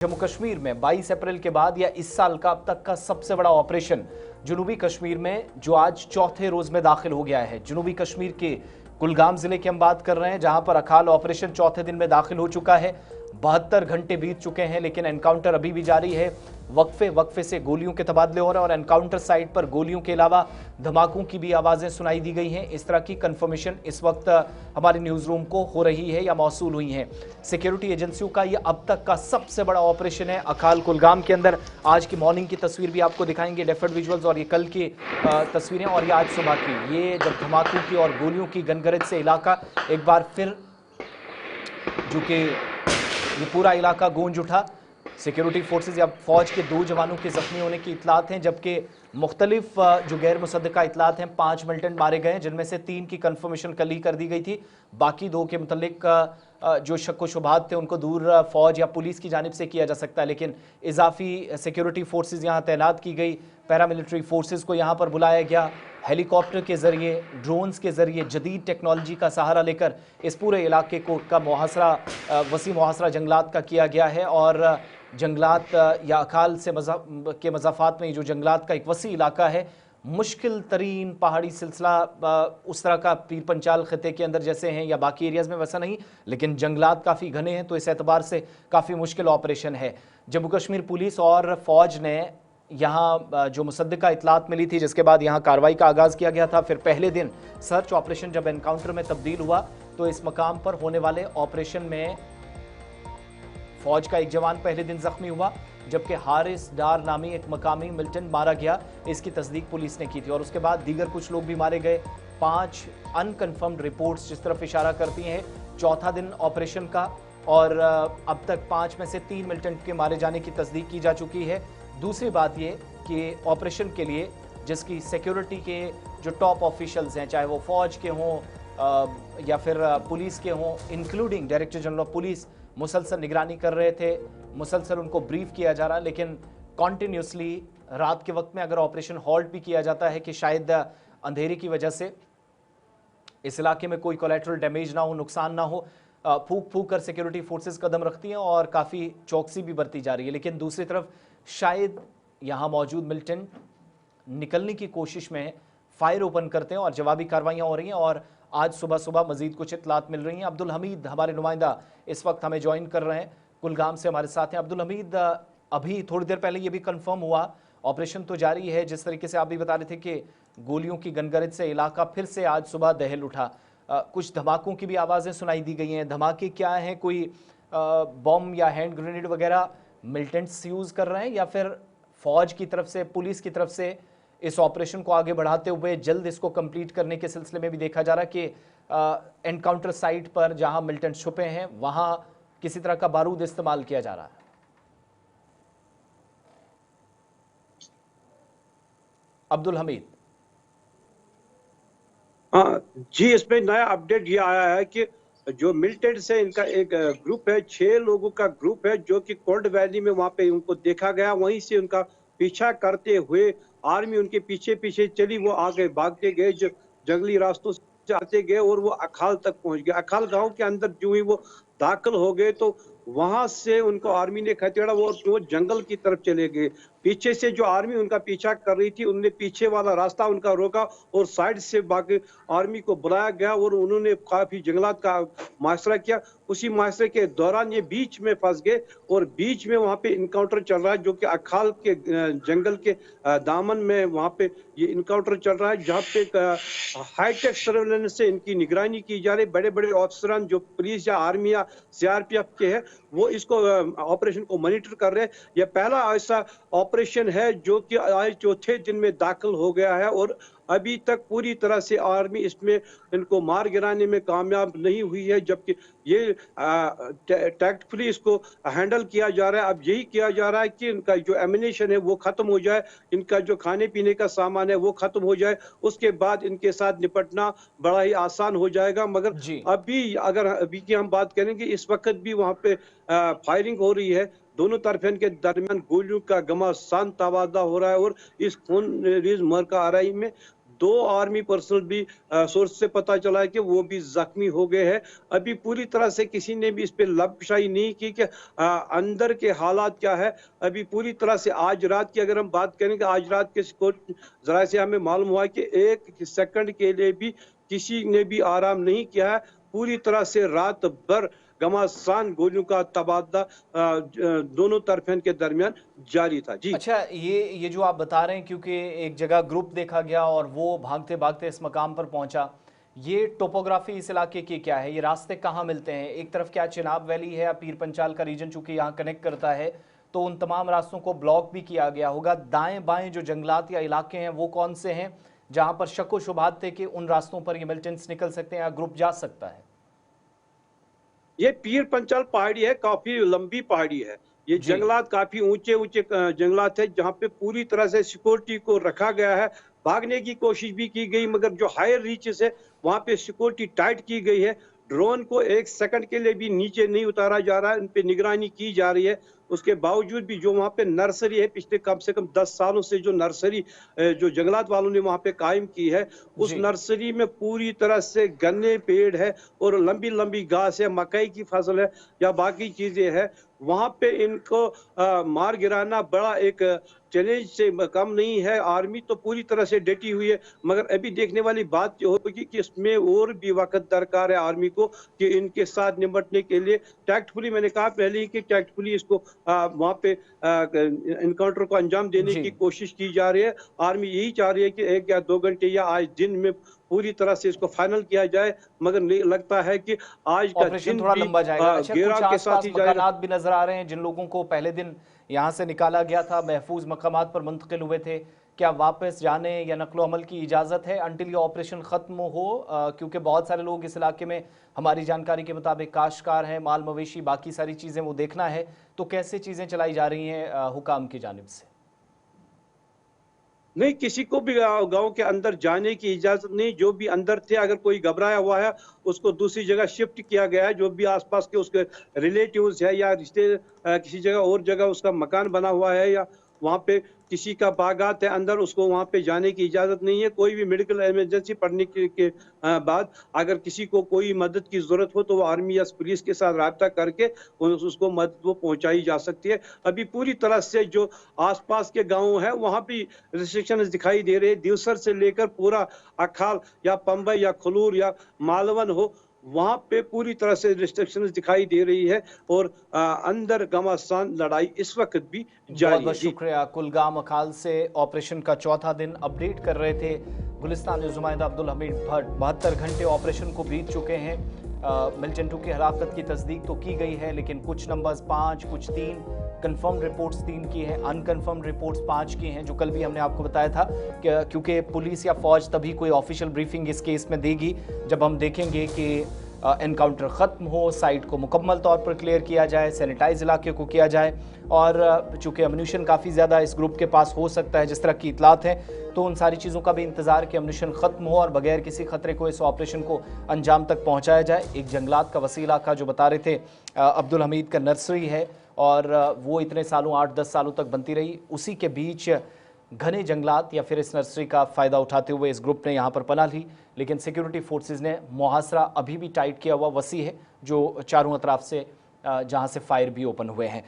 जम्मू कश्मीर में 22 अप्रैल के बाद या इस साल का अब तक का सबसे बड़ा ऑपरेशन जनूबी कश्मीर में जो आज चौथे रोज में दाखिल हो गया है। जनूबी कश्मीर के कुलगाम जिले की हम बात कर रहे हैं, जहां पर अकाल ऑपरेशन चौथे दिन में दाखिल हो चुका है। 72 घंटे बीत चुके हैं, लेकिन एनकाउंटर अभी भी जारी है। वक्फे वक्फे से गोलियों के तबादले हो रहे हैं और एनकाउंटर साइट पर गोलियों के अलावा धमाकों की भी आवाजें सुनाई दी गई हैं। इस तरह की कंफर्मेशन इस वक्त हमारे न्यूज रूम को हो रही है या मौसूल हुई है। सिक्योरिटी एजेंसियों का ये अब तक का सबसे बड़ा ऑपरेशन है अकाल कुलगाम के अंदर। आज की मॉर्निंग की तस्वीर भी आपको दिखाएंगे, डेफर्ड विजुअल्स, और ये कल की तस्वीरें और ये आज सुबह की। ये जब धमाकों की और गोलियों की गनगरज से इलाका एक बार फिर जो कि ये पूरा इलाका गूंज उठा। सिक्योरिटी फोर्सेज या फौज के 2 जवानों के जख्मी होने की इतलात हैं, जबकि मुख्तलिफ जो गैर मुसद्दका इतलात हैं 5 मिलिटेंट मारे गए, जिनमें से 3 की कंफर्मेशन कल ही कर दी गई थी। बाकी 2 के मुतल्लिक जो शक व शुबहात थे उनको दूर फौज या पुलिस की जानिब से किया जा सकता है, लेकिन इजाफी सिक्योरिटी फोर्सेज यहाँ तैनात की गई। पैरामिलिट्री फोर्सेज को यहाँ पर बुलाया गया। हेलीकॉप्टर के जरिए, ड्रोन्स के जरिए, जदीद टेक्नोलॉजी का सहारा लेकर इस पूरे इलाके को का मुहासरा, वसी मुहासरा जंगलात का किया गया है। और जंगलात या अकाल से के मज़ाफ़ात में जो जंगलात का एक वसी इलाका है, मुश्किल तरीन पहाड़ी सिलसिला उस तरह का पीर पंचाल खत्े के अंदर जैसे हैं या बाकी एरियाज़ में वैसा नहीं, लेकिन जंगलात काफ़ी घने हैं, तो इस एतबार से काफ़ी मुश्किल ऑपरेशन है। जम्मू कश्मीर पुलिस और फ़ौज ने यहाँ जो मुसद्दका इतलात मिली थी, जिसके बाद यहाँ कार्रवाई का आगाज़ किया गया था। फिर पहले दिन सर्च ऑपरेशन जब एनकाउंटर में तब्दील हुआ, तो इस मकाम पर होने वाले ऑपरेशन में फौज का एक जवान पहले दिन जख्मी हुआ, जबकि हारिस डार नामी एक मकामी मिलिटेंट मारा गया। इसकी तस्दीक पुलिस ने की थी और उसके बाद दीगर कुछ लोग भी मारे गए। 5 अनकन्फर्म्ड रिपोर्ट्स जिस तरफ इशारा करती हैं चौथा दिन ऑपरेशन का, और अब तक 5 में से 3 मिलिटेंट के मारे जाने की तस्दीक की जा चुकी है। दूसरी बात ये कि ऑपरेशन के लिए जिसकी सिक्योरिटी के जो टॉप ऑफिशियल्स हैं, चाहे वो फौज के हों या फिर पुलिस के हों, including director general of police, मुसलसल निगरानी कर रहे थे, मुसलसल उनको ब्रीफ किया जा रहा, लेकिन कॉन्टिन्यूसली रात के वक्त में अगर ऑपरेशन हॉल्ट भी किया जाता है कि शायद अंधेरे की वजह से इस इलाके में कोई कोलैटरल डैमेज ना हो, नुकसान ना हो, फूक फूक कर सिक्योरिटी फोर्सेस कदम रखती हैं और काफ़ी चौकसी भी बरती जा रही है। लेकिन दूसरी तरफ शायद यहाँ मौजूद मिलिटेंट निकलने की कोशिश में फायर ओपन करते हैं और जवाबी कार्रवाइयाँ हो रही हैं। और आज सुबह सुबह मजीद कुछ इतलात मिल रही हैं। अब्दुल हमीद हमारे नुमाइंदा इस वक्त हमें ज्वाइन कर रहे हैं, कुलगाम से हमारे साथ हैं। अब्दुल हमीद, अभी थोड़ी देर पहले ये भी कंफर्म हुआ ऑपरेशन तो जारी है, जिस तरीके से आप भी बता रहे थे कि गोलियों की गनगरज से इलाका फिर से आज सुबह दहल उठा। कुछ धमाकों की भी आवाज़ें सुनाई दी गई हैं। धमाके क्या हैं? कोई बॉम्ब या हैंड ग्रेनेड वगैरह मिलिटेंट्स यूज़ कर रहे हैं, या फिर फौज की तरफ से, पुलिस की तरफ से इस ऑपरेशन को आगे बढ़ाते हुए जल्द इसको कंप्लीट करने के सिलसिले में भी देखा जा रहा है कि एनकाउंटर साइट पर जहां मिलिटेंट छुपे हैं वहां किसी तरह का बारूद इस्तेमाल किया जा रहा है? अब्दुल हमीद। हाँ जी, इसमें नया अपडेट ये आया है कि जो मिलिटेंट्स है, इनका एक ग्रुप है, 6 लोगों का ग्रुप है, जो कि कोल्ड वैली में वहां पे उनको देखा गया। वहीं से उनका पीछा करते हुए आर्मी उनके पीछे पीछे चली, वो आगे भागते गए, जो जंगली रास्तों से आते गए और वो अखाल तक पहुंच गए। अखाल गांव के अंदर जो ही वो दाखिल हो गए, तो वहां से उनको आर्मी ने खदेड़ा, वो जंगल की तरफ चले गए। पीछे से जो आर्मी उनका पीछा कर रही थी, उनने पीछे वाला रास्ता उनका रोका और साइड से बाकी आर्मी को बुलाया गया और उन्होंने काफी जंगलात का मुहासरा किया। उसी मुहासरे के दौरान ये बीच में फंस गए और बीच में वहां पे इनकाउंटर चल रहा है, जो कि अखाल के जंगल के दामन में वहां पे ये इनकाउंटर चल रहा है, जहाँ पे हाईटेक सर्वेलेंस से इनकी निगरानी की जा रही। बड़े बड़े ऑफिसरान जो पुलिस या आर्मी या सीआरपीएफ के हैं, वो इसको ऑपरेशन को मॉनिटर कर रहे हैं। यह पहला ऐसा ऑपरेशन है जो कि आज चौथे दिन में दाखिल हो गया है और अभी तक पूरी तरह से आर्मी इसमें इनको मार गिराने में कामयाब नहीं हुई है, जबकि ये टैक्टफुली इसको हैंडल किया जा रहा है। अब यही किया जा रहा है कि इनका जो एमिनेशन है वो खत्म हो जाए, इनका जो खाने पीने का सामान है वो खत्म हो जाए, उसके बाद इनके साथ निपटना बड़ा ही आसान हो जाएगा। मगर अभी अगर अभी की हम बात करेंगे, इस वक्त भी वहां पे फायरिंग हो रही है। दोनों तरफेन के दरमियान गोलियों का घमासान तबादला हो रहा है और इस खून रेज मार का आरई में 2 आर्मी पर्सनल भी सोर्स से पता चला है कि वो भी जख्मी हो गए हैं। अभी पूरी तरह से किसी ने भी इस पे लपशाई नहीं की कि अंदर के हालात क्या है। अभी पूरी तरह से आज रात की अगर हम बात करें कि आज रात के ज़राए से हमें मालूम हुआ कि 1 सेकंड के लिए भी किसी ने भी आराम नहीं किया है। पूरी तरह से रात भर घमासान गोलियों का तबादला दोनों तरफेन के दरमियान जारी था। जी। अच्छा, ये जो आप बता रहे हैं, क्योंकि एक जगह ग्रुप देखा गया और वो भागते भागते इस मकाम पर पहुंचा, ये टोपोग्राफी इस इलाके की क्या है? ये रास्ते कहाँ मिलते हैं? एक तरफ क्या चिनाब वैली है या पीर पंचाल का रीजन चूंकि यहाँ कनेक्ट करता है, तो उन तमाम रास्तों को ब्लॉक भी किया गया होगा। दाएं बाएं जो जंगलात या इलाके हैं वो कौन से हैं जहां पर शक व शुबहात थे कि उन रास्तों पर ये मिलिटेंट्स निकल सकते हैं या ग्रुप जा सकता है? ये पीर पंचाल पहाड़ी है, काफी लंबी पहाड़ी है। ये जी। जंगलात काफी ऊंचे ऊंचे जंगलात है जहाँ पे पूरी तरह से सिक्योरिटी को रखा गया है। भागने की कोशिश भी की गई मगर जो हायर रीचेस है वहाँ पे सिक्योरिटी टाइट की गई है। ड्रोन को 1 सेकंड के लिए भी नीचे नहीं उतारा जा रहा है, उन पे निगरानी की जा रही है। उसके बावजूद भी जो वहाँ पे नर्सरी है, पिछले कम से कम 10 सालों से जो नर्सरी जो जंगलात वालों ने वहाँ पे कायम की है, उस जी। नर्सरी में पूरी तरह से गन्ने पेड़ है और लंबी लंबी घास है, मकई की फसल है या बाकी चीजें है। वहाँ पे इनको मार गिराना बड़ा एक चैलेंज से कम नहीं है। आर्मी तो पूरी तरह से डटी हुई है मगर अभी देखने वाली बात ये होगी कि इसमें और भी वक्त दरकार है आर्मी को कि इनके साथ निपटने के लिए टैक्टफुली, मैंने कहा पहले ही कि टैक्टफुली इसको वहाँ पे इनकाउंटर को अंजाम देने जी। की कोशिश की जा रही है। आर्मी यही चाह रही है कि 1 या 2 घंटे या आज दिन में पूरी तरह से इसको फाइनल किया जाए मगर नहीं लगता है कि आज का ऑपरेशन दिन थोड़ा भी लंबा जाएगा। अच्छा, कुछ घेराव के साथ आसपास ही जाएगा। मकानात भी नजर आ रहे हैं जिन लोगों को पहले दिन यहाँ से निकाला गया था, महफूज मकामात पर मुंतकिल हुए थे, क्या वापस जाने या नकलो अमल की इजाज़त है अंटिल ये ऑपरेशन ख़त्म हो? क्योंकि बहुत सारे लोग इस इलाके में हमारी जानकारी के मुताबिक काश्तकार हैं, माल मवेशी बाकी सारी चीज़ें वो देखना है, तो कैसे चीज़ें चलाई जा रही हैं हुकाम की जानिब से? नहीं, किसी को भी गाँव के अंदर जाने की इजाज़त नहीं। जो भी अंदर थे अगर कोई घबराया हुआ है, उसको दूसरी जगह शिफ्ट किया गया है। जो भी आस-पास के उसके रिलेटिव्स है या रिश्ते किसी जगह और जगह उसका मकान बना हुआ है या वहाँ पे किसी का बागात है अंदर, उसको वहाँ पे जाने की इजाज़त नहीं है। कोई भी मेडिकल इमरजेंसी पड़ने के बाद अगर किसी को कोई मदद की ज़रूरत हो तो वो आर्मी या पुलिस के साथ राब्ता करके उसको मदद वो पहुँचाई जा सकती है। अभी पूरी तरह से जो आस-पास के गाँव हैं वहाँ भी रिस्ट्रिक्शंस दिखाई दे रहे हैं। दिवसर से लेकर पूरा अखाल या पंबई या खलूर या मालवन हो, वहाँ पे पूरी तरह से रिस्ट्रिक्शंस दिखाई दे रही है और अंदर घमासान लड़ाई इस वक्त भी बहुत जारी है। बहुत जी। शुक्रिया। कुलगाम अखाल से ऑपरेशन का चौथा दिन अपडेट कर रहे थे गुलिस्तान न्यूज़ नुमाइंदा अब्दुल हमीद भट्ट। 72 घंटे ऑपरेशन को बीत चुके हैं। मिलिटेंटों की हलाकत की तस्दीक तो की गई है, लेकिन कुछ नंबर्स 5, कुछ 3, कंफर्म रिपोर्ट्स 3 की हैं, अनकंफर्म रिपोर्ट्स 5 की हैं, जो कल भी हमने आपको बताया था कि क्योंकि पुलिस या फौज तभी कोई ऑफिशियल ब्रीफिंग इस केस में देगी जब हम देखेंगे कि एनकाउंटर ख़त्म हो, साइट को मुकम्मल तौर पर क्लियर किया जाए, सैनिटाइज इलाके को किया जाए। और चूँकि अम्यूनिशन काफ़ी ज़्यादा इस ग्रुप के पास हो सकता है जिस तरह की इतलात है, तो उन सारी चीज़ों का भी इंतज़ार कि अम्यूनिशन ख़त्म हो और बगैर किसी खतरे को इस ऑपरेशन को अंजाम तक पहुँचाया जाए। एक जंगलात का वसी इलाका जो बता रहे थे अब्दुल हमीद का नर्सरी है और वो इतने सालों 8-10 सालों तक बनती रही। उसी के बीच घने जंगलात या फिर इस नर्सरी का फ़ायदा उठाते हुए इस ग्रुप ने यहाँ पर पनाह ली, लेकिन सिक्योरिटी फोर्सेस ने मुहासरा अभी भी टाइट किया हुआ वसी है जो चारों अतराफ से जहाँ से फायर भी ओपन हुए हैं।